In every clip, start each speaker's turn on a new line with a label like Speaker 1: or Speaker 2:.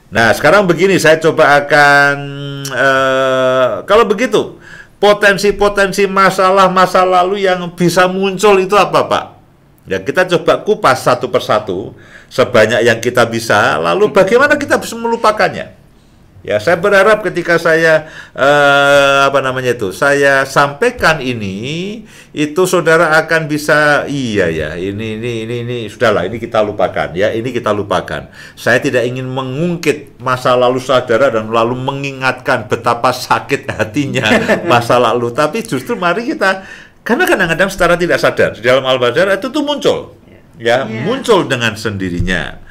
Speaker 1: Nah, sekarang begini, saya coba akan, kalau begitu, potensi-potensi masalah masa lalu yang bisa muncul itu apa, Pak? Ya, kita coba kupas satu persatu, sebanyak yang kita bisa, lalu bagaimana kita bisa melupakannya. Ya, saya berharap ketika saya saya sampaikan ini, itu saudara akan bisa, iya ya, ini sudahlah, ini kita lupakan ya, ini kita lupakan. Saya tidak ingin mengungkit masa lalu saudara dan lalu mengingatkan betapa sakit hatinya masa lalu, tapi justru mari kita, karena kadang-kadang secara tidak sadar di dalam Al-Baqarah itu tuh muncul, ya, muncul dengan sendirinya.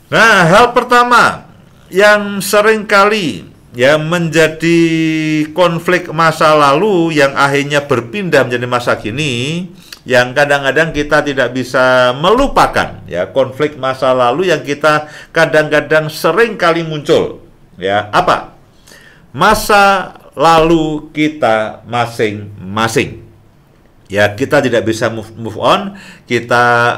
Speaker 1: Nah, hal pertama yang seringkali ya menjadi konflik masa lalu yang akhirnya berpindah menjadi masa kini, yang kadang-kadang kita tidak bisa melupakan, ya, konflik masa lalu yang kita kadang-kadang seringkali muncul, ya, apa? Masa lalu kita masing-masing. Ya, kita tidak bisa move on, kita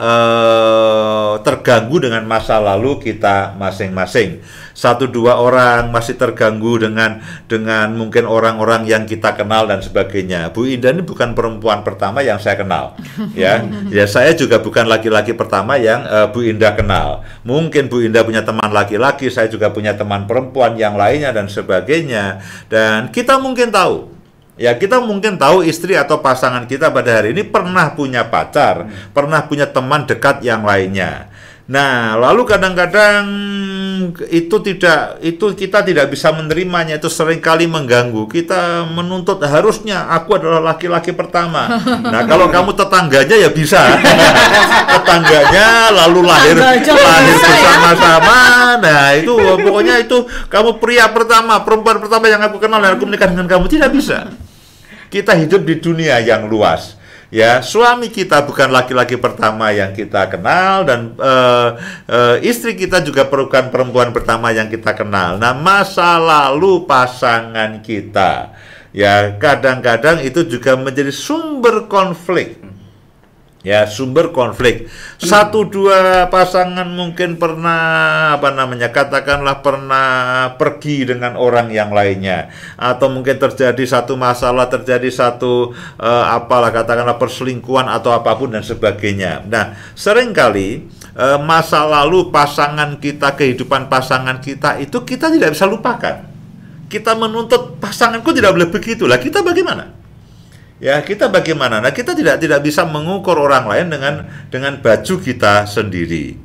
Speaker 1: terganggu dengan masa lalu kita masing-masing. Satu dua orang masih terganggu dengan mungkin orang-orang yang kita kenal dan sebagainya. Bu Indah ini bukan perempuan pertama yang saya kenal, ya. Ya, saya juga bukan laki-laki pertama yang Bu Indah kenal. Mungkin Bu Indah punya teman laki-laki, saya juga punya teman perempuan yang lainnya dan sebagainya. Dan kita mungkin tahu, ya, kita mungkin tahu istri atau pasangan kita pada hari ini pernah punya pacar, pernah punya teman dekat yang lainnya. Nah, lalu kadang-kadang itu kita tidak bisa menerimanya, itu seringkali mengganggu. Kita menuntut harusnya aku adalah laki-laki pertama. Nah, kalau kamu tetangganya ya bisa. Tetangganya lalu lahir bersama-sama. Nah, itu pokoknya itu kamu pria pertama, perempuan pertama yang aku kenal dan aku menikah dengan kamu, tidak bisa. Kita hidup di dunia yang luas. Ya, suami kita bukan laki-laki pertama yang kita kenal, dan istri kita juga bukan perempuan pertama yang kita kenal. Nah, masa lalu pasangan kita, ya, kadang-kadang itu juga menjadi sumber konflik. Ya, sumber konflik. Satu dua pasangan mungkin pernah katakanlah pernah pergi dengan orang yang lainnya, atau mungkin terjadi satu masalah, terjadi satu katakanlah perselingkuhan atau apapun dan sebagainya. Nah, seringkali masa lalu pasangan kita, kehidupan pasangan kita itu kita tidak bisa lupakan. Kita menuntut pasanganku tidak boleh begitu. Lah, kita bagaimana? Ya, kita bagaimana? Nah, kita tidak bisa mengukur orang lain dengan baju kita sendiri.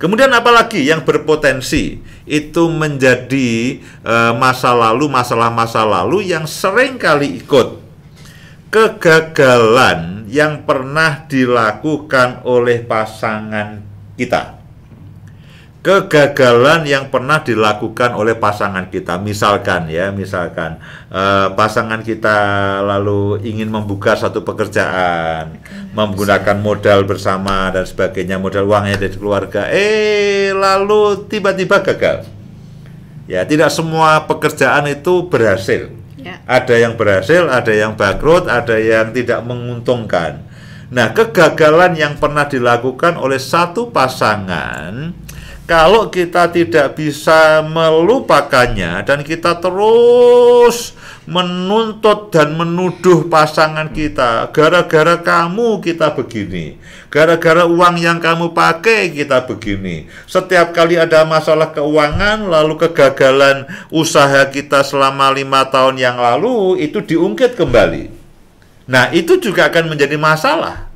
Speaker 1: Kemudian apalagi yang berpotensi itu menjadi masalah masa lalu yang sering kali ikut kegagalan yang pernah dilakukan oleh pasangan kita. Kegagalan yang pernah dilakukan oleh pasangan kita, misalkan pasangan kita lalu ingin membuka satu pekerjaan, menggunakan modal bersama dan sebagainya, modal uangnya dari keluarga, lalu tiba-tiba gagal. Ya, tidak semua pekerjaan itu berhasil. Ada yang berhasil, ada yang bangkrut, ada yang tidak menguntungkan. Nah, kegagalan yang pernah dilakukan oleh satu pasangan, kalau kita tidak bisa melupakannya dan kita terus menuntut dan menuduh pasangan kita, gara-gara kamu kita begini, gara-gara uang yang kamu pakai kita begini. Setiap kali ada masalah keuangan, lalu kegagalan usaha kita selama 5 tahun yang lalu itu diungkit kembali. Nah, itu juga akan menjadi masalah.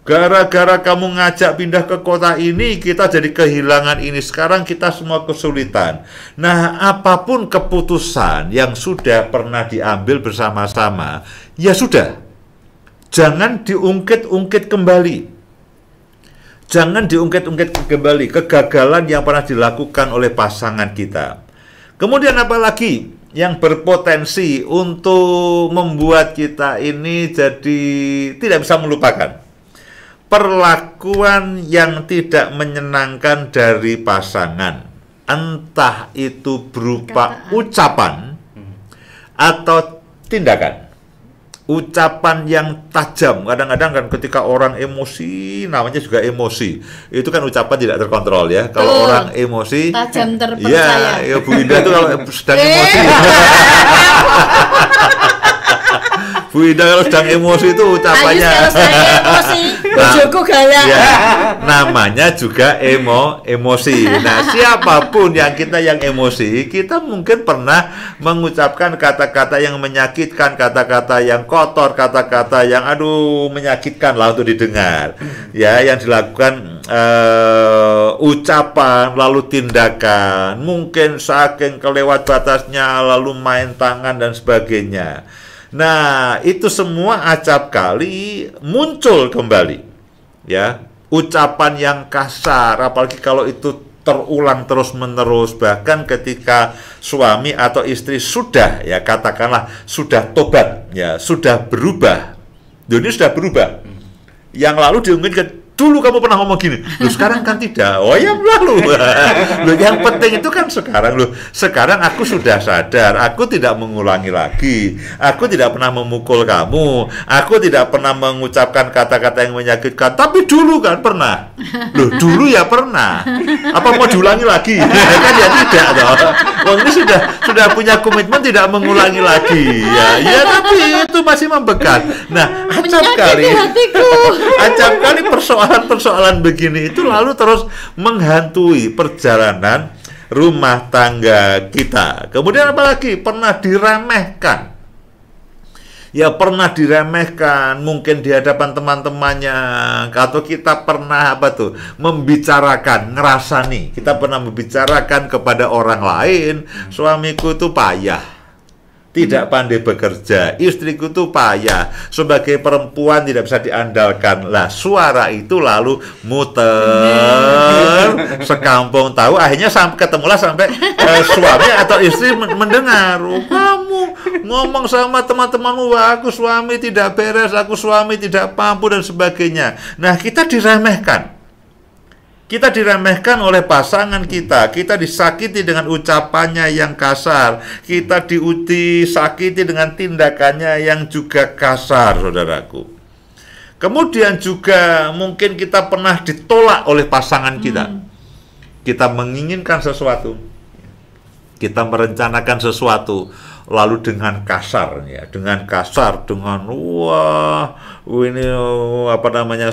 Speaker 1: Gara-gara kamu ngajak pindah ke kota ini, kita jadi kehilangan ini. Sekarang kita semua kesulitan. Nah, apapun keputusan yang sudah pernah diambil bersama-sama, ya sudah. Jangan diungkit-ungkit kembali. Jangan diungkit-ungkit kembali kegagalan yang pernah dilakukan oleh pasangan kita. Kemudian apalagi yang berpotensi untuk membuat kita ini jadi tidak bisa melupakan? Perlakuan yang tidak menyenangkan dari pasangan, entah itu berupa ucapan atau tindakan. ucapan yang tajam. Kadang-kadang kan ketika orang emosi, namanya juga emosi, itu kan ucapan tidak terkontrol ya. Kalau orang emosi
Speaker 2: tajam terpercaya.
Speaker 1: Ya Bu Indah itu kalau sedang emosi Bu Indah kalau sedang emosi itu ucapannya
Speaker 2: kalau saya emosi, bojoku galak.
Speaker 1: Ya, namanya juga emosi. Nah, siapapun yang emosi, kita mungkin pernah mengucapkan kata-kata yang menyakitkan, kata-kata yang kotor, kata-kata yang menyakitkan lah untuk didengar. Ya, yang dilakukan ucapan lalu tindakan, mungkin saking kelewat batasnya lalu main tangan dan sebagainya. Nah, itu semua acap kali muncul kembali. Ya, ucapan yang kasar, apalagi kalau itu terulang terus-menerus, bahkan ketika suami atau istri sudah, ya katakanlah sudah tobat, ya sudah berubah. Ini sudah berubah. Yang lalu diungkitkan, dulu kamu pernah ngomong gini, loh sekarang kan tidak. Oh ya lalu. Loh, yang penting itu kan sekarang, loh sekarang aku sudah sadar, aku tidak mengulangi lagi, aku tidak pernah memukul kamu, aku tidak pernah mengucapkan kata-kata yang menyakitkan, tapi dulu kan pernah. Loh dulu ya pernah, apa mau diulangi lagi? Kan ya tidak toh. Wong ini sudah punya komitmen tidak mengulangi lagi, ya tapi itu masih membekas. Nah acap kali persoalan begini itu lalu terus menghantui perjalanan rumah tangga kita. Kemudian apalagi pernah diremehkan. Ya pernah diremehkan mungkin di hadapan teman-temannya, atau kita pernah membicarakan, ngerasani, kita pernah membicarakan kepada orang lain, suamiku itu payah, tidak pandai bekerja, istriku tuh payah, sebagai perempuan tidak bisa diandalkan. Lah suara itu lalu muter sekampung tahu, akhirnya ketemulah sampai suami atau istri mendengar, oh, kamu ngomong sama teman-temanmu, aku suami tidak beres, aku suami tidak mampu dan sebagainya. Nah kita diremehkan. Kita diremehkan oleh pasangan kita disakiti dengan ucapannya yang kasar, kita disakiti dengan tindakannya yang juga kasar, saudaraku. Kemudian juga mungkin kita pernah ditolak oleh pasangan kita. Kita menginginkan sesuatu, kita merencanakan sesuatu, lalu dengan kasar, ya, dengan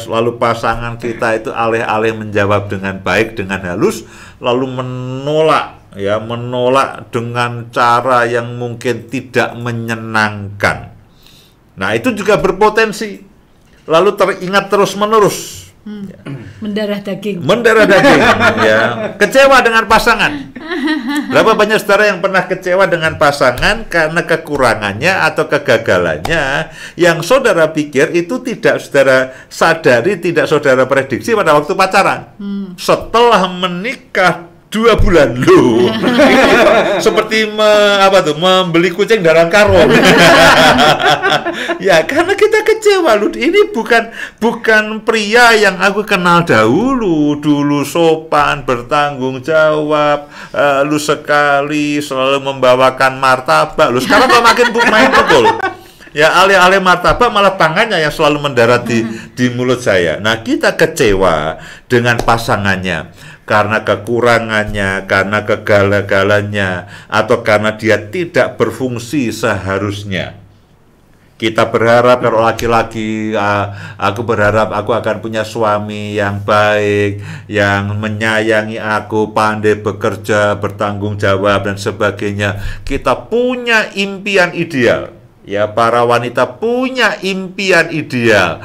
Speaker 1: lalu pasangan kita itu alih-alih menjawab dengan baik, dengan halus, lalu menolak dengan cara yang mungkin tidak menyenangkan. Nah itu juga berpotensi lalu teringat terus-menerus.
Speaker 2: Mendarah daging
Speaker 1: ya. Kecewa dengan pasangan. Berapa banyak saudara yang pernah kecewa dengan pasangan karena kekurangannya atau kegagalannya yang saudara pikir itu tidak saudara sadari, tidak saudara prediksi pada waktu pacaran. Setelah menikah 2 bulan loh. Seperti membeli kucing dalam karung. Ya, karena kita kecewa loh. Ini bukan pria yang aku kenal dulu sopan, bertanggung jawab, lu sekali selalu membawakan martabak. Lu sekarang makin main pukul. Ya, alih-alih martabak malah tangannya yang selalu mendarat di mulut saya. Nah, kita kecewa dengan pasangannya karena kekurangannya, karena kegagalannya, atau karena dia tidak berfungsi seharusnya. Kita berharap kalau laki-laki, aku berharap aku akan punya suami yang baik, yang menyayangi aku, pandai bekerja, bertanggung jawab, dan sebagainya. Kita punya impian ideal. Ya, para wanita punya impian ideal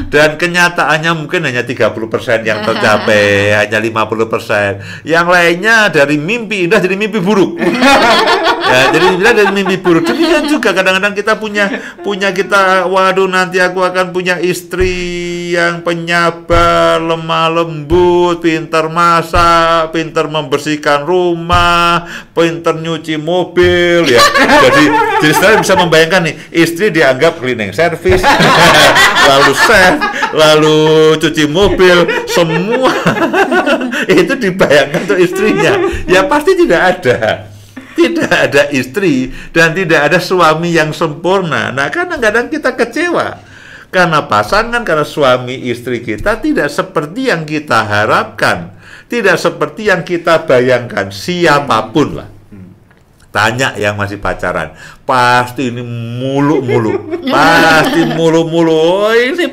Speaker 1: dan kenyataannya mungkin hanya 30% yang tercapai, hanya 50%. Yang lainnya dari mimpi indah jadi mimpi buruk. Ya, jadi dari mimpi buruk. Demikian juga kadang-kadang kita punya waduh nanti aku akan punya istri yang penyabar, lemah lembut, pintar masak, pintar membersihkan rumah, pintar nyuci mobil, ya. Jadi saudara bisa membayangkan nih, istri dianggap cleaning service, lalu chef, lalu cuci mobil, semua itu dibayangkan untuk istrinya. Ya pasti tidak ada. tidak ada istri dan tidak ada suami yang sempurna. Nah, kadang-kadang kita kecewa karena pasangan, karena suami istri kita tidak seperti yang kita harapkan, tidak seperti yang kita bayangkan. Siapapun lah, tanya yang masih pacaran, pasti ini mulu-mulu, pasti mulu-mulu. Oh, ini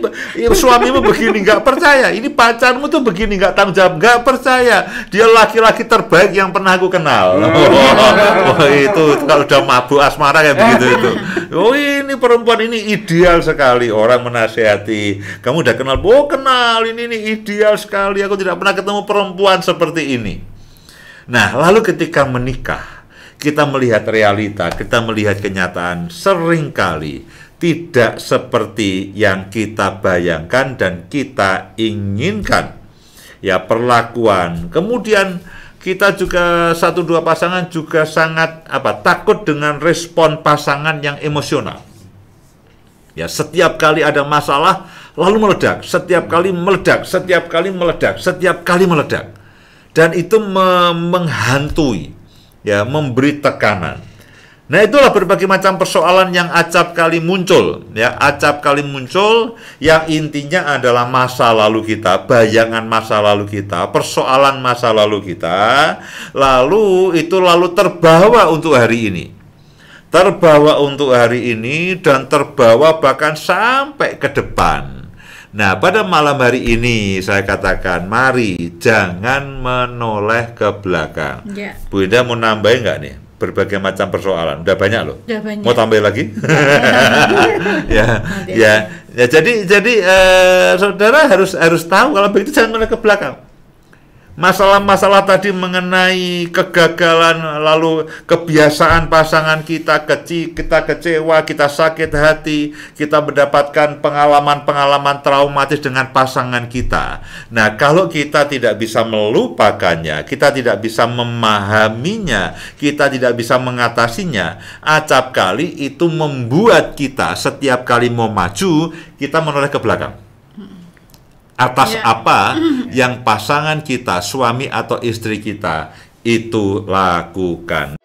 Speaker 1: suamimu begini, nggak percaya. Ini pacarmu tuh begini, nggak tanggung jawab, nggak percaya. Dia laki-laki terbaik yang pernah aku kenal. Oh, itu kalau udah mabuk asmara kayak begitu itu. Oh, ini perempuan ini ideal sekali. Orang menasehati, kamu udah kenal? Oh, kenal. Ini ideal sekali. Aku tidak pernah ketemu perempuan seperti ini. Nah, lalu ketika menikah, kita melihat realita, kita melihat kenyataan, seringkali tidak seperti yang kita bayangkan dan kita inginkan. Ya, perlakuan. Kemudian kita juga, satu dua pasangan juga sangat takut dengan respon pasangan yang emosional. Ya, setiap kali ada masalah lalu meledak, setiap kali meledak, setiap kali meledak, setiap kali meledak. Dan itu menghantui, ya, memberi tekanan. Nah, itulah berbagai macam persoalan yang acap kali muncul, ya, acap kali muncul, yang intinya adalah masa lalu kita, bayangan masa lalu kita, persoalan masa lalu kita, lalu itu lalu terbawa untuk hari ini. Terbawa untuk hari ini dan terbawa bahkan sampai ke depan. Nah, pada malam hari ini saya katakan, mari jangan menoleh ke belakang.
Speaker 2: Ya.
Speaker 1: Bu Indah mau nambahin nggak nih? Berbagai macam persoalan. Udah banyak loh.
Speaker 2: Udah banyak.
Speaker 1: Mau tambah lagi? ya. Jadi saudara harus tahu kalau begitu jangan menoleh ke belakang. Masalah-masalah tadi mengenai kegagalan, lalu kebiasaan pasangan kita, kita kecewa, kita sakit hati, kita mendapatkan pengalaman-pengalaman traumatis dengan pasangan kita. Nah, kalau kita tidak bisa melupakannya, kita tidak bisa memahaminya, kita tidak bisa mengatasinya, acap kali itu membuat kita setiap kali mau maju, kita menoleh ke belakang. Atas apa yang pasangan kita, suami atau istri kita itu lakukan.